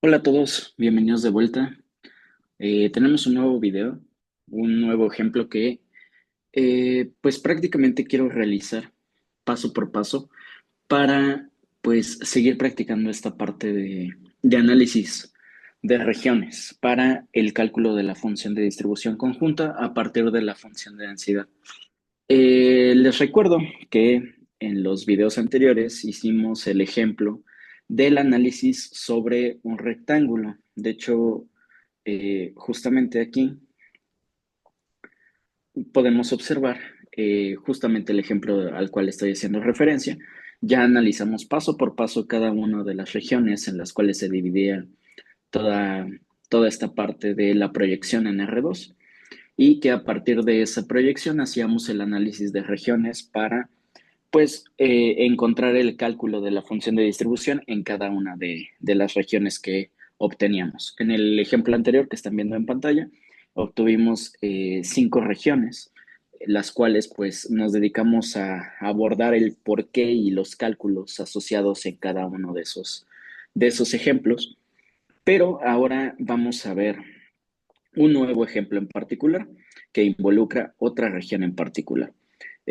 Hola a todos, bienvenidos de vuelta. Tenemos un nuevo video, un nuevo ejemplo que pues prácticamente quiero realizar paso por paso para pues seguir practicando esta parte de análisis de regiones para el cálculo de la función de distribución conjunta a partir de la función de densidad. Les recuerdo que en los videos anteriores hicimos el ejemplo del análisis sobre un rectángulo. De hecho, justamente aquí podemos observar justamente el ejemplo al cual estoy haciendo referencia. Ya analizamos paso por paso cada una de las regiones en las cuales se dividía toda, toda esta parte de la proyección en R2 y que a partir de esa proyección hacíamos el análisis de regiones para pues encontrar el cálculo de la función de distribución en cada una de las regiones que obteníamos. En el ejemplo anterior que están viendo en pantalla, obtuvimos 5 regiones, las cuales pues nos dedicamos a abordar el porqué y los cálculos asociados en cada uno de esos ejemplos. Pero ahora vamos a ver un nuevo ejemplo en particular que involucra otra región en particular.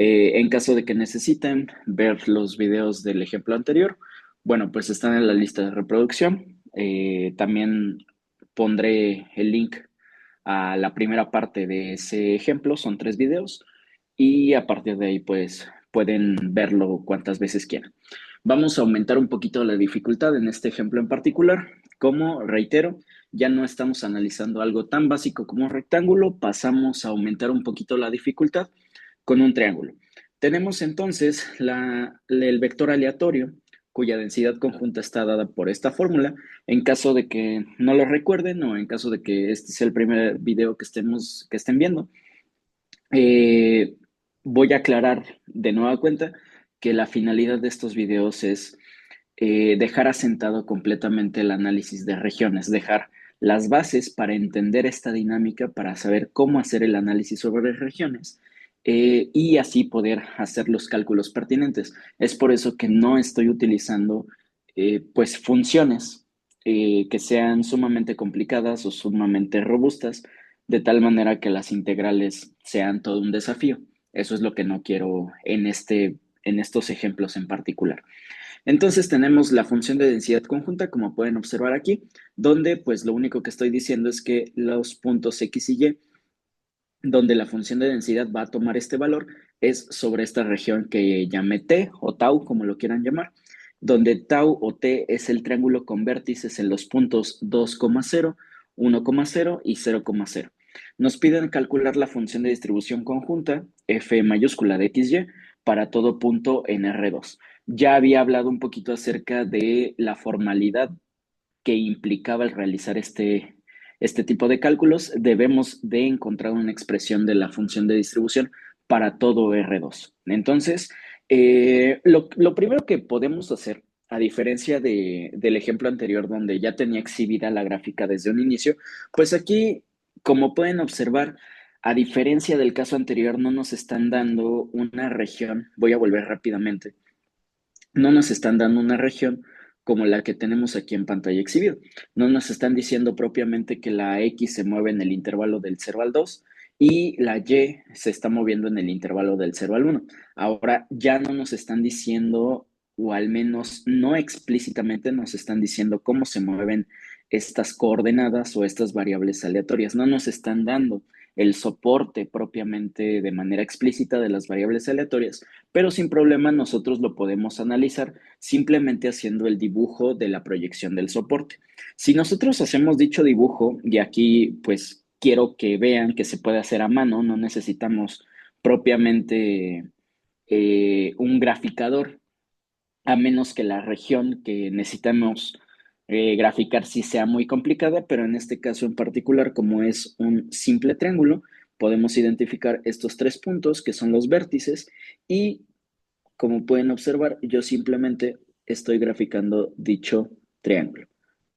En caso de que necesiten ver los videos del ejemplo anterior, bueno, pues están en la lista de reproducción. También pondré el link a la primera parte de ese ejemplo, son 3 videos, y a partir de ahí, pues pueden verlo cuantas veces quieran. Vamos a aumentar un poquito la dificultad en este ejemplo en particular. Como reitero, ya no estamos analizando algo tan básico como un rectángulo, pasamos a aumentar un poquito la dificultad con un triángulo. Tenemos entonces el vector aleatorio, cuya densidad conjunta está dada por esta fórmula. En caso de que no lo recuerden o en caso de que este sea el primer video que estén viendo, eh, voy a aclarar de nueva cuenta que la finalidad de estos videos es dejar asentado completamente el análisis de regiones, dejar las bases para entender esta dinámica, para saber cómo hacer el análisis sobre regiones y así poder hacer los cálculos pertinentes. Es por eso que no estoy utilizando pues funciones que sean sumamente complicadas o sumamente robustas, de tal manera que las integrales sean todo un desafío. Eso es lo que no quiero en estos ejemplos en particular. Entonces tenemos la función de densidad conjunta, como pueden observar aquí, donde pues lo único que estoy diciendo es que los puntos X y Y, donde la función de densidad va a tomar este valor, es sobre esta región que llamé T o tau, como lo quieran llamar, donde tau o T es el triángulo con vértices en los puntos 2,0, 1,0 y 0,0. Nos piden calcular la función de distribución conjunta, f mayúscula de XY, para todo punto en R2. Ya había hablado un poquito acerca de la formalidad que implicaba el realizar este tipo de cálculos. Debemos de encontrar una expresión de la función de distribución para todo R2. Entonces, lo primero que podemos hacer, a diferencia del ejemplo anterior donde ya tenía exhibida la gráfica desde un inicio, pues aquí, como pueden observar, a diferencia del caso anterior, no nos están dando una región, voy a volver rápidamente, no nos están dando una región como la que tenemos aquí en pantalla exhibido. No nos están diciendo propiamente que la X se mueve en el intervalo del 0 al 2 y la Y se está moviendo en el intervalo del 0 al 1. Ahora ya no nos están diciendo, o al menos no explícitamente nos están diciendo cómo se mueven estas coordenadas o estas variables aleatorias. No nos están dando el soporte propiamente de manera explícita de las variables aleatorias, pero sin problema nosotros lo podemos analizar simplemente haciendo el dibujo de la proyección del soporte. Si nosotros hacemos dicho dibujo, y aquí pues quiero que vean que se puede hacer a mano, no necesitamos propiamente un graficador, a menos que la región que necesitamos graficar sí sea muy complicada, pero en este caso en particular, como es un simple triángulo, podemos identificar estos 3 puntos que son los vértices y como pueden observar, yo simplemente estoy graficando dicho triángulo,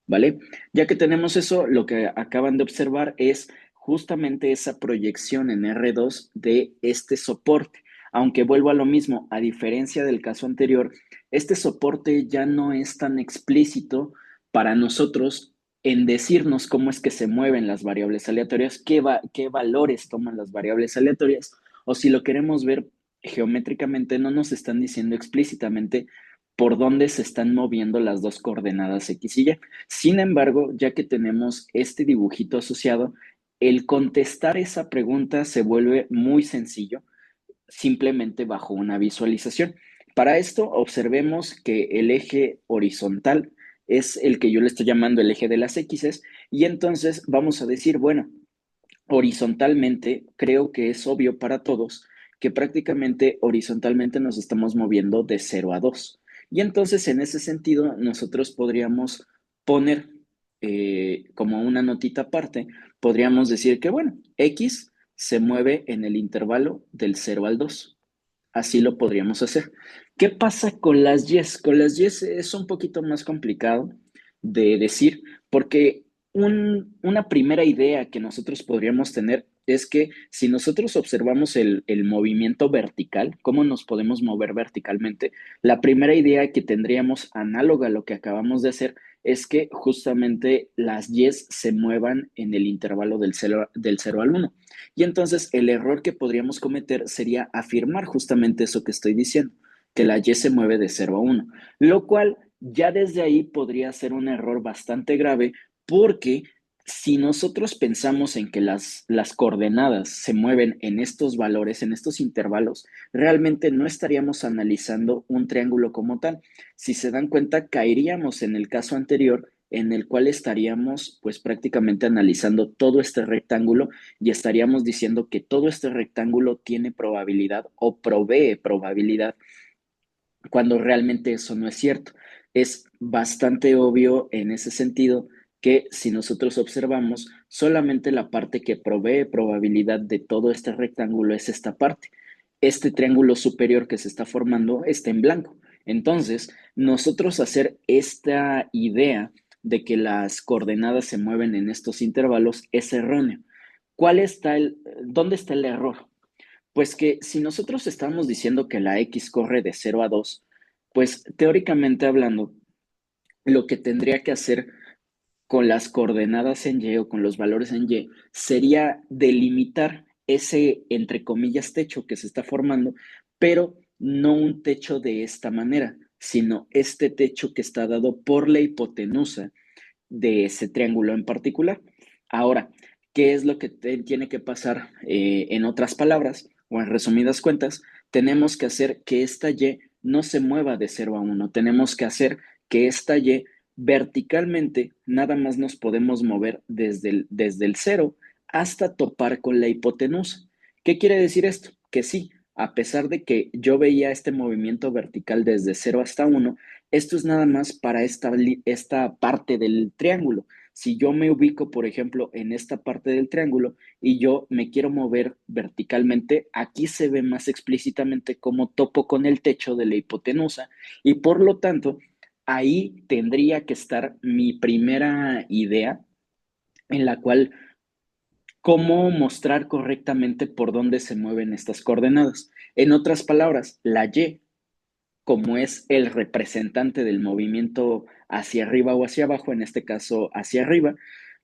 ¿vale? Ya que tenemos eso, lo que acaban de observar es justamente esa proyección en R2 de este soporte. Aunque vuelvo a lo mismo, a diferencia del caso anterior, este soporte ya no es tan explícito para nosotros en decirnos cómo es que se mueven las variables aleatorias, qué valores toman las variables aleatorias, o si lo queremos ver geométricamente, no nos están diciendo explícitamente por dónde se están moviendo las dos coordenadas X y Y. Sin embargo, ya que tenemos este dibujito asociado, el contestar esa pregunta se vuelve muy sencillo simplemente bajo una visualización. Para esto, observemos que el eje horizontal es el que yo le estoy llamando el eje de las X's, y entonces vamos a decir, bueno, horizontalmente creo que es obvio para todos que prácticamente horizontalmente nos estamos moviendo de 0 a 2. Y entonces en ese sentido nosotros podríamos poner como una notita aparte, podríamos decir que bueno, X se mueve en el intervalo del 0 al 2. Así lo podríamos hacer. ¿Qué pasa con las yes? Con las yes es un poquito más complicado de decir, porque una primera idea que nosotros podríamos tener es que si nosotros observamos el movimiento vertical, cómo nos podemos mover verticalmente, la primera idea que tendríamos análoga a lo que acabamos de hacer es que justamente las yes se muevan en el intervalo del 0 al 1. Y entonces el error que podríamos cometer sería afirmar justamente eso que estoy diciendo, que la Y se mueve de 0 a 1, lo cual ya desde ahí podría ser un error bastante grave porque si nosotros pensamos en que las coordenadas se mueven en estos valores, en estos intervalos, realmente no estaríamos analizando un triángulo como tal. Si se dan cuenta, caeríamos en el caso anterior en el cual estaríamos pues prácticamente analizando todo este rectángulo y estaríamos diciendo que todo este rectángulo tiene probabilidad o provee probabilidad cuando realmente eso no es cierto. Es bastante obvio en ese sentido que si nosotros observamos, solamente la parte que provee probabilidad de todo este rectángulo es esta parte. Este triángulo superior que se está formando está en blanco. Entonces, nosotros hacer esta idea de que las coordenadas se mueven en estos intervalos es erróneo. ¿Dónde está el error? Pues que si nosotros estamos diciendo que la X corre de 0 a 2, pues teóricamente hablando, lo que tendría que hacer con las coordenadas en Y o con los valores en Y sería delimitar ese, entre comillas, techo que se está formando, pero no un techo de esta manera, sino este techo que está dado por la hipotenusa de ese triángulo en particular. Ahora, ¿qué es lo que tiene que pasar? En otras palabras, o en resumidas cuentas, tenemos que hacer que esta Y no se mueva de 0 a 1. Tenemos que hacer que esta Y verticalmente nada más nos podemos mover desde el 0 hasta topar con la hipotenusa. ¿Qué quiere decir esto? Que sí, a pesar de que yo veía este movimiento vertical desde 0 hasta 1, esto es nada más para esta parte del triángulo. Si yo me ubico, por ejemplo, en esta parte del triángulo y yo me quiero mover verticalmente, aquí se ve más explícitamente cómo topo con el techo de la hipotenusa y por lo tanto, ahí tendría que estar mi primera idea en la cual cómo mostrar correctamente por dónde se mueven estas coordenadas. En otras palabras, la Y como es el representante del movimiento hacia arriba o hacia abajo, en este caso hacia arriba,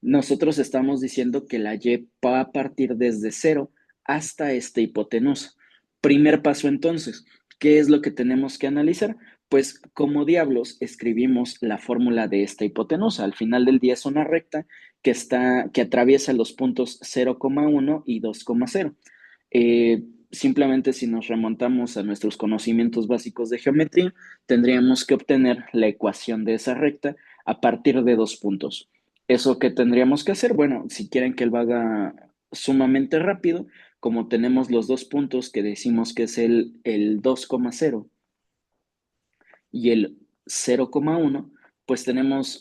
nosotros estamos diciendo que la Y va a partir desde 0 hasta esta hipotenusa. Primer paso entonces, ¿qué es lo que tenemos que analizar? Pues como diablos escribimos la fórmula de esta hipotenusa. Al final del día es una recta que atraviesa los puntos 0,1 y 2,0. Simplemente si nos remontamos a nuestros conocimientos básicos de geometría, tendríamos que obtener la ecuación de esa recta a partir de dos puntos. ¿Eso qué tendríamos que hacer? Bueno, si quieren que lo haga sumamente rápido, como tenemos los dos puntos que decimos que es el 2,0 y el 0,1, pues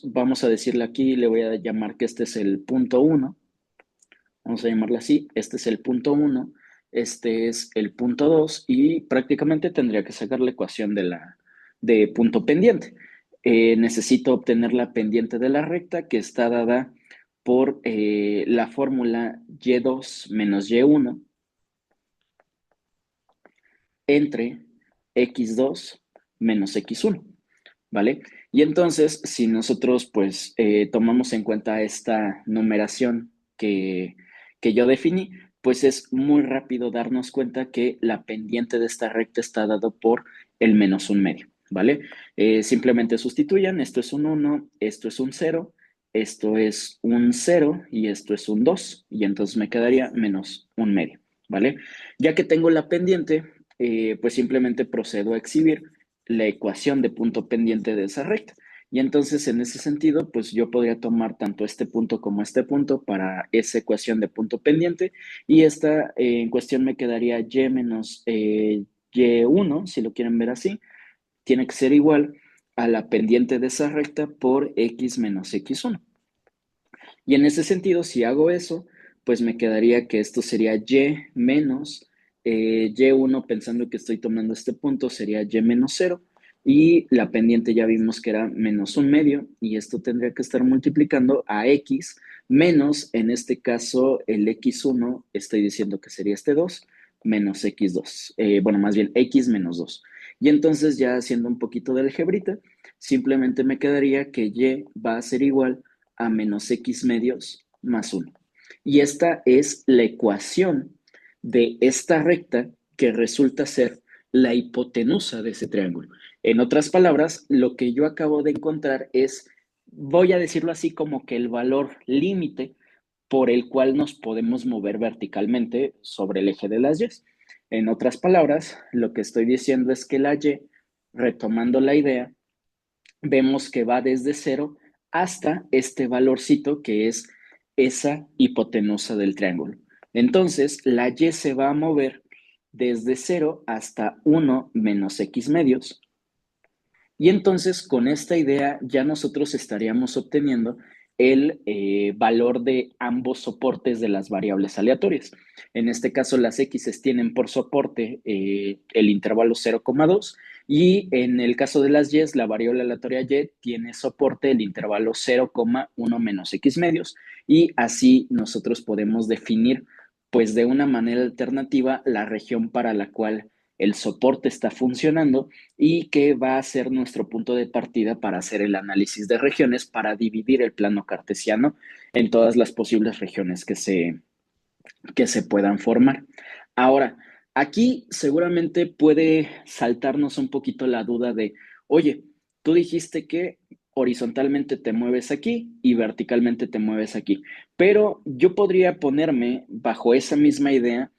vamos a decirle aquí, le voy a llamar que este es el punto 1. Vamos a llamarlo así, este es el punto 1, este es el punto 2 y prácticamente tendría que sacar la ecuación de punto pendiente. Necesito obtener la pendiente de la recta que está dada por la fórmula y2 menos y1 entre x2 menos x1, ¿vale? Y entonces, si nosotros pues tomamos en cuenta esta numeración que yo definí, pues es muy rápido darnos cuenta que la pendiente de esta recta está dado por el menos un medio, ¿vale? Simplemente sustituyan, esto es un uno, esto es un cero, esto es un cero y esto es un 2 y entonces me quedaría menos un medio, ¿vale? Ya que tengo la pendiente, pues simplemente procedo a exhibir la ecuación de punto pendiente de esa recta. Y entonces, en ese sentido, pues yo podría tomar tanto este punto como este punto para esa ecuación de punto pendiente y esta en cuestión me quedaría y menos y1, si lo quieren ver así, tiene que ser igual a la pendiente de esa recta por x menos x1. Y en ese sentido, si hago eso, pues me quedaría que esto sería y menos y1, pensando que estoy tomando este punto, sería y menos cero. Y la pendiente ya vimos que era menos un medio, y esto tendría que estar multiplicando a x menos, en este caso, el x1, estoy diciendo que sería este 2 menos x2. Bueno, más bien x menos 2. Y entonces, ya haciendo un poquito de algebrita, simplemente me quedaría que y va a ser igual a menos x medios más 1. Y esta es la ecuación de esta recta que resulta ser la hipotenusa de ese triángulo. En otras palabras, lo que yo acabo de encontrar es, voy a decirlo así, como que el valor límite por el cual nos podemos mover verticalmente sobre el eje de las Y. En otras palabras, lo que estoy diciendo es que la Y, retomando la idea, vemos que va desde cero hasta este valorcito que es esa hipotenusa del triángulo. Entonces, la y se va a mover desde cero hasta 1 menos x medios. Y entonces, con esta idea, ya nosotros estaríamos obteniendo el valor de ambos soportes de las variables aleatorias. En este caso, las x tienen por soporte el intervalo 0,2 y en el caso de las y, la variable aleatoria y tiene soporte el intervalo 0,1 menos x medios y así nosotros podemos definir pues de una manera alternativa la región para la cual el soporte está funcionando y que va a ser nuestro punto de partida para hacer el análisis de regiones, para dividir el plano cartesiano en todas las posibles regiones que se puedan formar. Ahora, aquí seguramente puede saltarnos un poquito la duda de, oye, tú dijiste que horizontalmente te mueves aquí y verticalmente te mueves aquí, pero yo podría ponerme bajo esa misma idea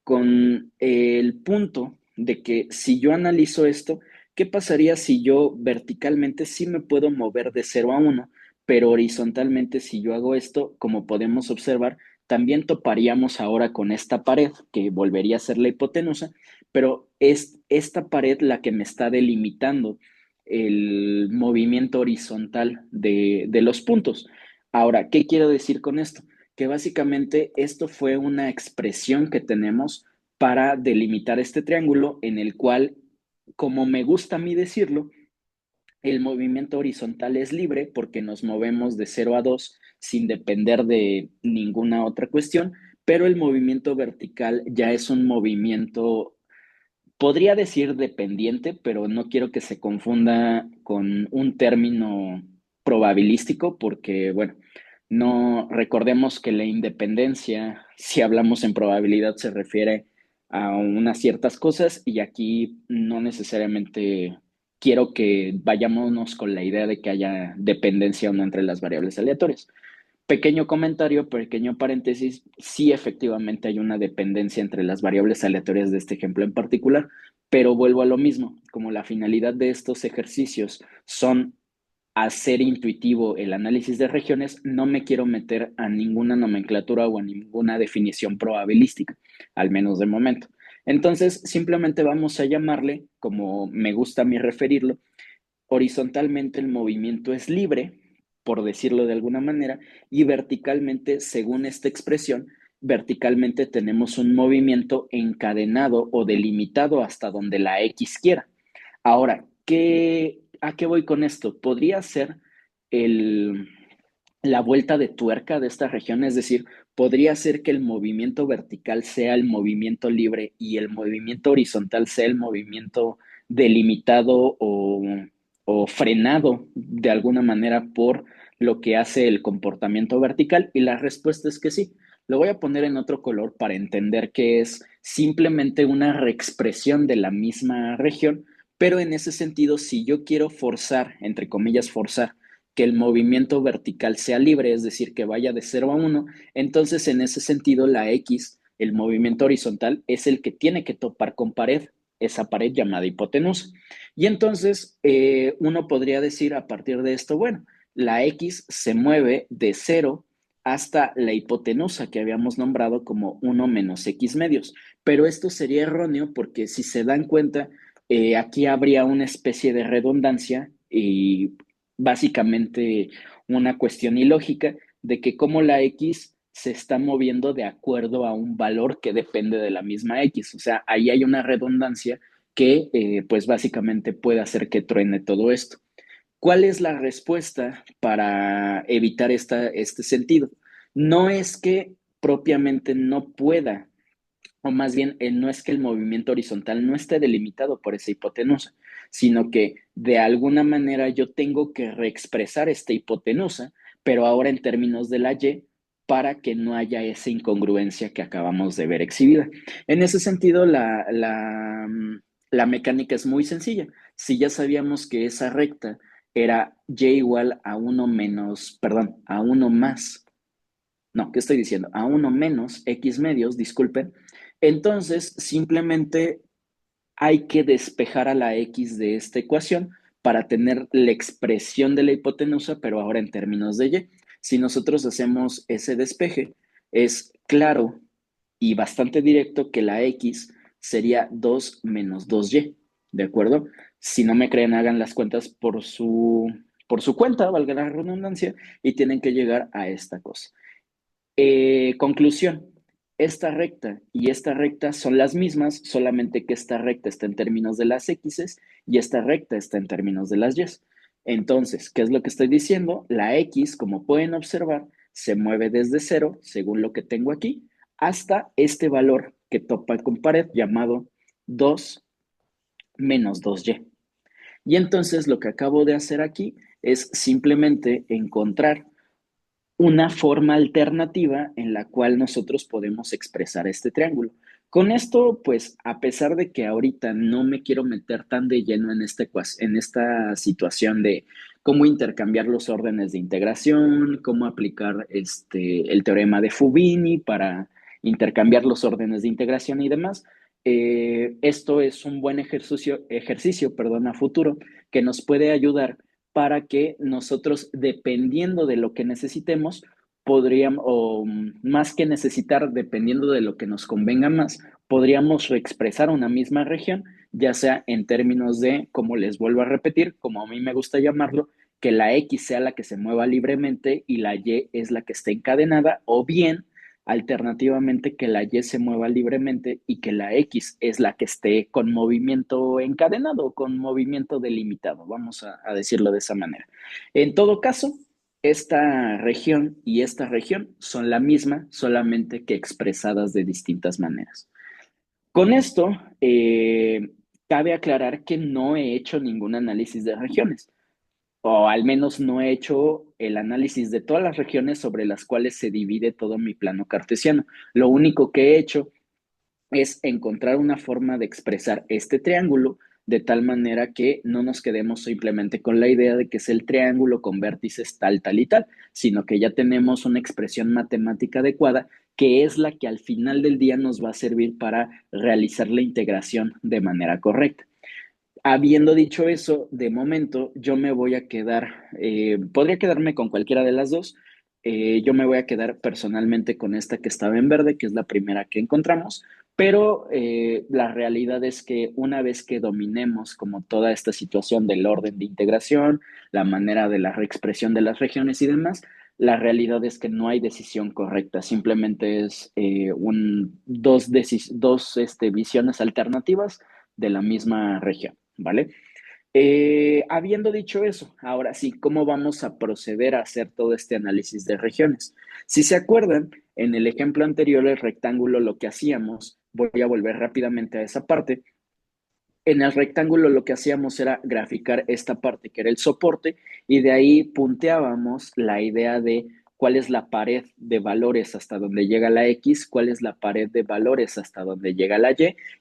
con el punto de que si yo analizo esto, ¿qué pasaría si yo verticalmente sí me puedo mover de 0 a 1, pero horizontalmente si yo hago esto, como podemos observar, también toparíamos ahora con esta pared, que volvería a ser la hipotenusa, pero es esta pared la que me está delimitando el movimiento horizontal de los puntos. Ahora, ¿qué quiero decir con esto? Que básicamente esto fue una expresión que tenemos para delimitar este triángulo en el cual, como me gusta a mí decirlo, el movimiento horizontal es libre porque nos movemos de 0 a 2 sin depender de ninguna otra cuestión, pero el movimiento vertical ya es un movimiento, podría decir dependiente, pero no quiero que se confunda con un término probabilístico porque, bueno, no recordemos que la independencia, si hablamos en probabilidad, se refiere a unas ciertas cosas y aquí no necesariamente quiero que vayámonos con la idea de que haya dependencia o no entre las variables aleatorias. Pequeño comentario, pequeño paréntesis, sí efectivamente hay una dependencia entre las variables aleatorias de este ejemplo en particular, pero vuelvo a lo mismo, como la finalidad de estos ejercicios son hacer intuitivo el análisis de regiones, no me quiero meter a ninguna nomenclatura o a ninguna definición probabilística, al menos de momento. Entonces, simplemente vamos a llamarle, como me gusta a mí referirlo, horizontalmente el movimiento es libre, por decirlo de alguna manera, y verticalmente, según esta expresión, verticalmente tenemos un movimiento encadenado o delimitado hasta donde la X quiera. Ahora, ¿a qué voy con esto? Podría ser el, la vuelta de tuerca de esta región, es decir, podría ser que el movimiento vertical sea el movimiento libre y el movimiento horizontal sea el movimiento delimitado o frenado de alguna manera por lo que hace el comportamiento vertical? Y la respuesta es que sí. Lo voy a poner en otro color para entender que es simplemente una reexpresión de la misma región, pero en ese sentido, si yo quiero forzar, entre comillas, forzar, que el movimiento vertical sea libre, es decir, que vaya de 0 a 1, entonces en ese sentido la X, el movimiento horizontal, es el que tiene que topar con pared, esa pared llamada hipotenusa. Y entonces uno podría decir a partir de esto, bueno, la X se mueve de 0 hasta la hipotenusa que habíamos nombrado como 1 - X medios. Pero esto sería erróneo porque si se dan cuenta, aquí habría una especie de redundancia y básicamente una cuestión ilógica de que como la X se está moviendo de acuerdo a un valor que depende de la misma X. O sea, ahí hay una redundancia que pues básicamente puede hacer que truene todo esto. ¿Cuál es la respuesta para evitar este sentido? No es que propiamente no pueda, o más bien no es que el movimiento horizontal no esté delimitado por esa hipotenusa, sino que de alguna manera yo tengo que reexpresar esta hipotenusa, pero ahora en términos de la Y, para que no haya esa incongruencia que acabamos de ver exhibida. En ese sentido, la mecánica es muy sencilla. Si ya sabíamos que esa recta era Y igual a 1 menos, perdón, a 1 más, no, ¿qué estoy diciendo? A 1 - X medios, disculpen. Entonces, simplemente hay que despejar a la X de esta ecuación para tener la expresión de la hipotenusa, pero ahora en términos de Y. Si nosotros hacemos ese despeje, es claro y bastante directo que la X sería 2 menos 2Y, ¿de acuerdo? Si no me creen, hagan las cuentas por su cuenta, valga la redundancia, y tienen que llegar a esta cosa. Conclusión, esta recta y esta recta son las mismas, solamente que esta recta está en términos de las X y esta recta está en términos de las Y. Entonces, ¿qué es lo que estoy diciendo? La X, como pueden observar, se mueve desde 0, según lo que tengo aquí, hasta este valor que topa con pared llamado 2 menos 2Y. Y entonces lo que acabo de hacer aquí es simplemente encontrar una forma alternativa en la cual nosotros podemos expresar este triángulo. Con esto, pues, a pesar de que ahorita no me quiero meter tan de lleno en esta situación de cómo intercambiar los órdenes de integración, cómo aplicar el teorema de Fubini para intercambiar los órdenes de integración y demás, esto es un buen ejercicio, a futuro que nos puede ayudar para que nosotros, dependiendo de lo que necesitemos, podríamos, o más que necesitar, dependiendo de lo que nos convenga más, podríamos reexpresar una misma región, ya sea en términos de, como les vuelvo a repetir, como a mí me gusta llamarlo, que la X sea la que se mueva libremente y la Y es la que esté encadenada, o bien, alternativamente, que la Y se mueva libremente y que la X es la que esté con movimiento encadenado, con movimiento delimitado, vamos a decirlo de esa manera. En todo caso, esta región y esta región son la misma, solamente que expresadas de distintas maneras. Con esto, cabe aclarar que no he hecho ningún análisis de regiones, o al menos no he hecho el análisis de todas las regiones sobre las cuales se divide todo mi plano cartesiano. Lo único que he hecho es encontrar una forma de expresar este triángulo de tal manera que no nos quedemos simplemente con la idea de que es el triángulo con vértices tal, tal y tal, sino que ya tenemos una expresión matemática adecuada que es la que al final del día nos va a servir para realizar la integración de manera correcta. Habiendo dicho eso, de momento yo me voy a quedar, podría quedarme con cualquiera de las dos. Yo me voy a quedar personalmente con esta que estaba en verde, que es la primera que encontramos, pero la realidad es que una vez que dominemos como toda esta situación del orden de integración, la manera de la reexpresión de las regiones y demás, la realidad es que no hay decisión correcta, simplemente es dos visiones alternativas de la misma región. ¿Vale? Habiendo dicho eso, ahora sí, ¿cómo vamos a proceder a hacer todo este análisis de regiones? Si se acuerdan, en el ejemplo anterior, el rectángulo, lo que hacíamos, voy a volver rápidamente a esa parte, En el rectángulo lo que hacíamos era graficar esta parte que era el soporte y de ahí punteábamos la idea de cuál es la pared de valores hasta donde llega la X, cuál es la pared de valores hasta donde llega la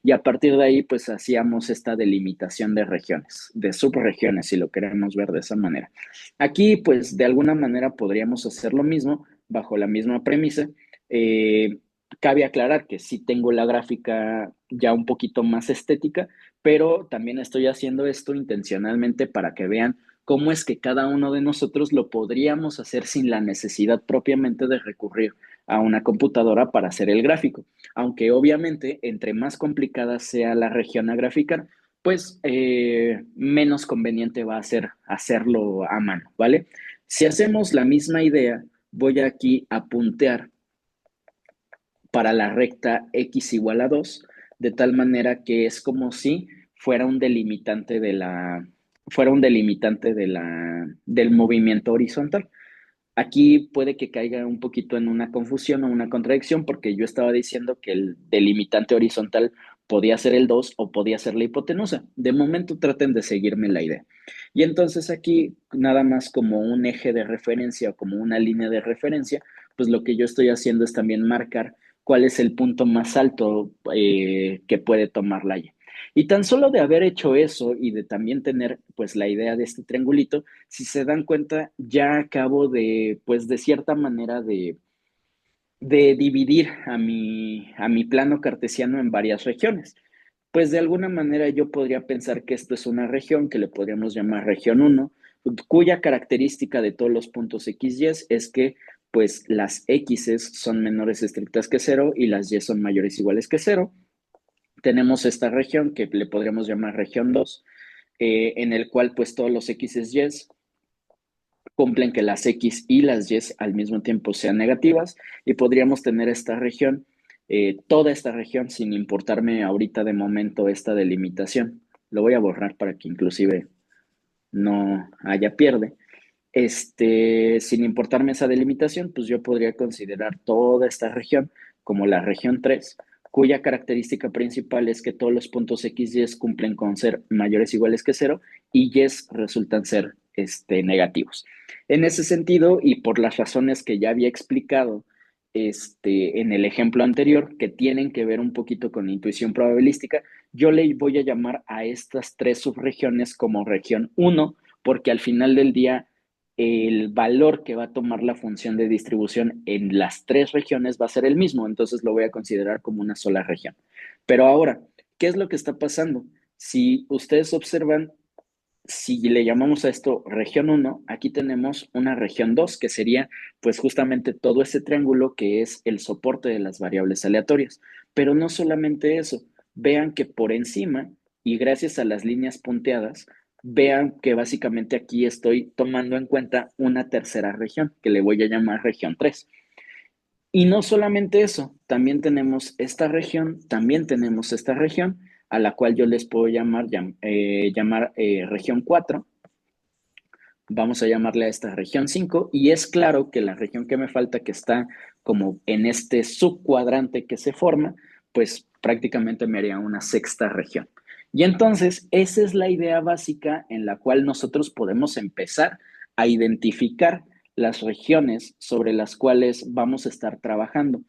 y a partir de ahí pues hacíamos esta delimitación de regiones, de subregiones, si lo queremos ver de esa manera. Aquí pues de alguna manera podríamos hacer lo mismo bajo la misma premisa. Eh, Cabe aclarar que sí tengo la gráfica ya un poquito más estética, pero también estoy haciendo esto intencionalmente para que vean cómo es que cada uno de nosotros lo podríamos hacer sin la necesidad propiamente de recurrir a una computadora para hacer el gráfico. Aunque obviamente entre más complicada sea la región a graficar, pues menos conveniente va a ser hacerlo a mano, ¿vale? Si hacemos la misma idea, voy aquí a puntear para la recta x igual a 2 de tal manera que es como si fuera un delimitante del movimiento horizontal. Aquí puede que caiga un poquito en una confusión o una contradicción porque yo estaba diciendo que el delimitante horizontal podía ser el 2 o podía ser la hipotenusa. De momento traten de seguirme la idea. Y entonces aquí, nada más como un eje de referencia o como una línea de referencia, pues lo que yo estoy haciendo es también marcar cuál es el punto más alto que puede tomar la Y. Y tan solo de haber hecho eso y de también tener pues la idea de este triangulito, si se dan cuenta, ya acabo de, pues de cierta manera, de dividir a mi plano cartesiano en varias regiones. Pues de alguna manera yo podría pensar que esto es una región que le podríamos llamar región uno, cuya característica de todos los puntos x, y es que pues las x son menores estrictas que cero y las y son mayores o iguales que cero. Tenemos esta región que le podríamos llamar región 2, en el cual pues todos los x y cumplen que las X y las Y al mismo tiempo sean negativas y podríamos tener esta región, toda esta región, sin importarme ahorita de momento esta delimitación. Lo voy a borrar para que inclusive no haya pierde. Sin importarme esa delimitación, pues yo podría considerar toda esta región como la región 3, cuya característica principal es que todos los puntos X y Y cumplen con ser mayores o iguales que cero y Y resultan ser negativos. En ese sentido, y por las razones que ya había explicado en el ejemplo anterior, que tienen que ver un poquito con intuición probabilística, yo le voy a llamar a estas tres subregiones como región 1, porque al final del día el valor que va a tomar la función de distribución en las tres regiones va a ser el mismo, entonces lo voy a considerar como una sola región. Pero ahora, ¿qué es lo que está pasando? Si ustedes observan, si le llamamos a esto región uno, aquí tenemos una región 2 que sería pues justamente todo ese triángulo que es el soporte de las variables aleatorias. Pero no solamente eso, vean que por encima y gracias a las líneas punteadas, vean que básicamente aquí estoy tomando en cuenta una tercera región que le voy a llamar región 3. Y no solamente eso, también tenemos esta región, también tenemos esta región, a la cual yo les puedo llamar región 4. Vamos a llamarle a esta región 5. Y es claro que la región que me falta, que está como en este subcuadrante que se forma, pues prácticamente me haría una sexta región. Y entonces, esa es la idea básica en la cual nosotros podemos empezar a identificar las regiones sobre las cuales vamos a estar trabajando.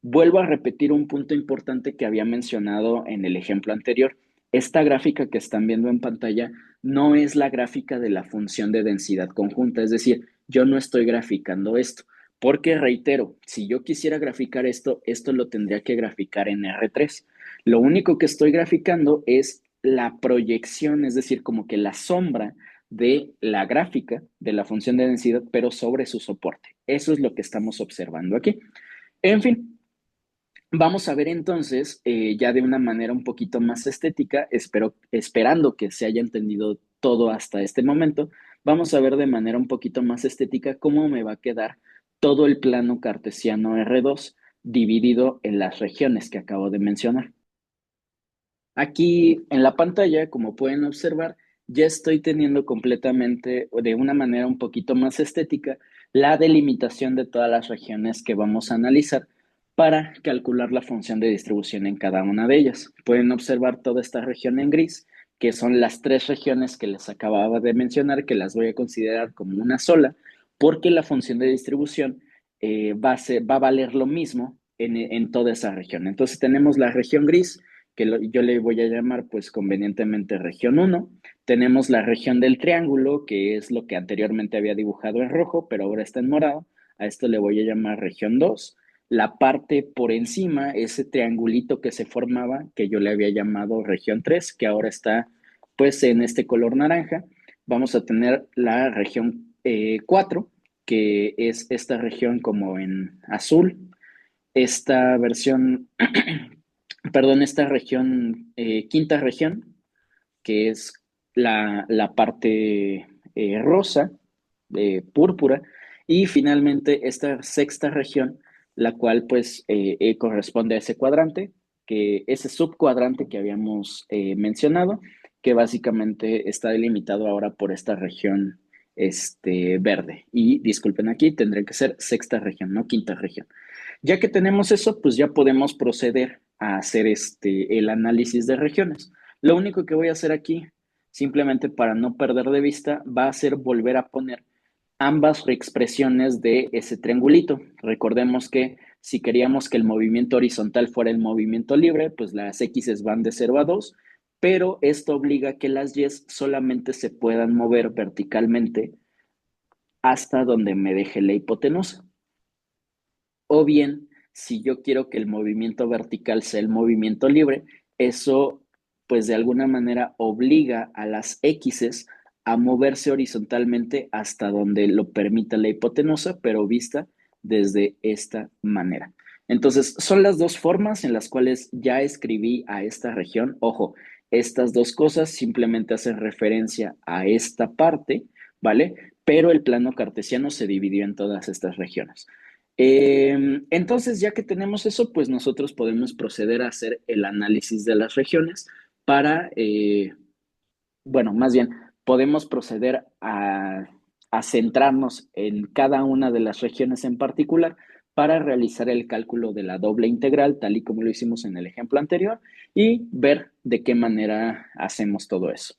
Vuelvo a repetir un punto importante que había mencionado en el ejemplo anterior. Esta gráfica que están viendo en pantalla no es la gráfica de la función de densidad conjunta, es decir, yo no estoy graficando esto, porque reitero, si yo quisiera graficar esto, esto lo tendría que graficar en R3. Lo único que estoy graficando es la proyección, es decir, como que la sombra de la gráfica de la función de densidad, pero sobre su soporte. Eso es lo que estamos observando aquí. En fin, vamos a ver entonces, ya de una manera un poquito más estética, esperando que se haya entendido todo hasta este momento, vamos a ver de manera un poquito más estética cómo me va a quedar todo el plano cartesiano R2 dividido en las regiones que acabo de mencionar. Aquí en la pantalla, como pueden observar, ya estoy teniendo completamente, de una manera un poquito más estética, la delimitación de todas las regiones que vamos a analizar para calcular la función de distribución en cada una de ellas. Pueden observar toda esta región en gris, que son las tres regiones que les acababa de mencionar, que las voy a considerar como una sola, porque la función de distribución va a valer lo mismo en toda esa región. Entonces tenemos la región gris, que yo le voy a llamar pues convenientemente región uno. Tenemos la región del triángulo, que es lo que anteriormente había dibujado en rojo, pero ahora está en morado. A esto le voy a llamar región 2. La parte por encima, ese triangulito que se formaba, que yo le había llamado región 3, que ahora está pues en este color naranja. Vamos a tener la región 4, que es esta región como en azul. Esta versión, perdón, esta región, quinta región, que es la parte rosa, púrpura, y finalmente esta sexta región, la cual pues corresponde a ese cuadrante, que ese subcuadrante que habíamos mencionado, que básicamente está delimitado ahora por esta región verde. Y disculpen aquí, tendría que ser sexta región, no quinta región. Ya que tenemos eso, pues ya podemos proceder a hacer el análisis de regiones. Lo único que voy a hacer aquí, simplemente para no perder de vista, va a ser volver a poner ambas expresiones de ese triangulito. Recordemos que si queríamos que el movimiento horizontal fuera el movimiento libre, pues las X van de 0 a 2, pero esto obliga a que las Y solamente se puedan mover verticalmente hasta donde me deje la hipotenusa. O bien, si yo quiero que el movimiento vertical sea el movimiento libre, eso pues de alguna manera obliga a las X a moverse horizontalmente hasta donde lo permita la hipotenusa, pero vista desde esta manera. Entonces, son las dos formas en las cuales ya escribí a esta región. Ojo, estas dos cosas simplemente hacen referencia a esta parte, ¿vale? Pero el plano cartesiano se dividió en todas estas regiones. Entonces, ya que tenemos eso, pues nosotros podemos proceder a hacer el análisis de las regiones para, bueno, más bien, podemos proceder a centrarnos en cada una de las regiones en particular para realizar el cálculo de la doble integral, tal y como lo hicimos en el ejemplo anterior, y ver de qué manera hacemos todo eso.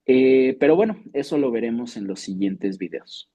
Pero bueno, eso lo veremos en los siguientes videos.